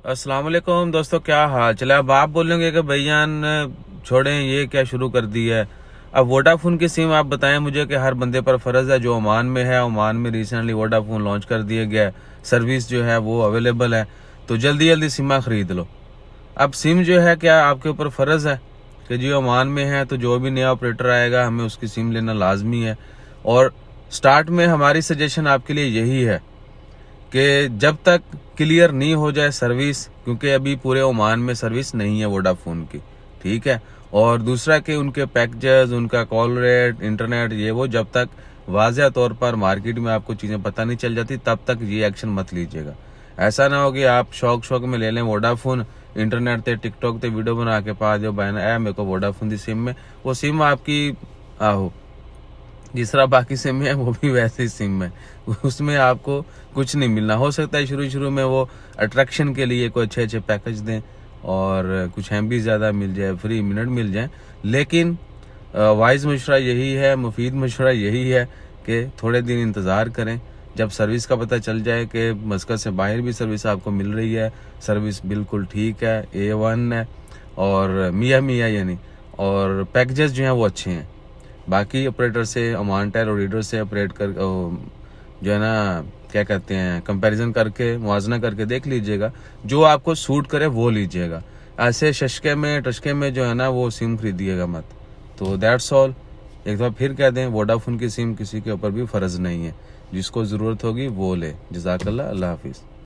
अस्सलाम वालेकुम दोस्तों, क्या हाल चला। अब आप बोलेंगे कि भैयान छोड़ें, ये क्या शुरू कर दिया है। अब वोडाफोन की सिम आप बताएं मुझे कि हर बंदे पर फ़र्ज़ है। जो ओमान में है, ओमान में रिसेंटली वोडाफोन लॉन्च कर दिया गया है, सर्विस जो है वो अवेलेबल है, तो जल्दी जल्दी सिमा ख़रीद लो। अब सिम जो है, क्या आपके ऊपर फ़र्ज़ है कि जी ओमान में है तो जो भी नया ऑपरेटर आएगा हमें उसकी सिम लेना लाजमी है। और स्टार्ट में हमारी सजेशन आपके लिए यही है कि जब तक क्लियर नहीं हो जाए सर्विस, क्योंकि अभी पूरे ओमान में सर्विस नहीं है वोडाफोन की, ठीक है। और दूसरा कि उनके पैकेजेस, उनका कॉल रेट, इंटरनेट, ये वो जब तक वाज़ह तौर पर मार्केट में आपको चीज़ें पता नहीं चल जाती तब तक ये एक्शन मत लीजिएगा। ऐसा ना हो कि आप शौक में ले लें वोडाफोन, इंटरनेट ते टिकटॉक ते वीडियो बना के पा दो बहन ए मेरे को वोडाफोन की सिम में, वो सिम आपकी आहो जिस तरह बाकी सिम है वो भी वैसे ही सिम है, उसमें आपको कुछ नहीं मिलना। हो सकता है शुरू में वो अट्रैक्शन के लिए कोई अच्छे पैकेज दें और कुछ एमबी ज़्यादा मिल जाए, फ्री मिनट मिल जाए, लेकिन वाइज मशवरा यही है, मुफीद मशवरा यही है कि थोड़े दिन इंतज़ार करें। जब सर्विस का पता चल जाए कि मस्कत से बाहर भी सर्विस आपको मिल रही है, सर्विस बिल्कुल ठीक है, A1 है और मियाँ यानी, और पैकेजेस जो हैं वो अच्छे हैं। बाकी ऑपरेटर से, ओमान टेल और रीडर से ऑपरेट कर जो है ना, क्या कहते हैं, कंपैरिजन करके, मुआवजना करके देख लीजिएगा, जो आपको सूट करे वो लीजिएगा। ऐसे शशके में टशके में जो है ना वो सिम खरीदिएगा मत। तो दैट्स ऑल। एक बार फिर कह दें, वोडाफोन की सिम किसी के ऊपर भी फ़र्ज़ नहीं है, जिसको ज़रूरत होगी वो ले। जज़ाकल्लाह, अल्लाह हाफिज़।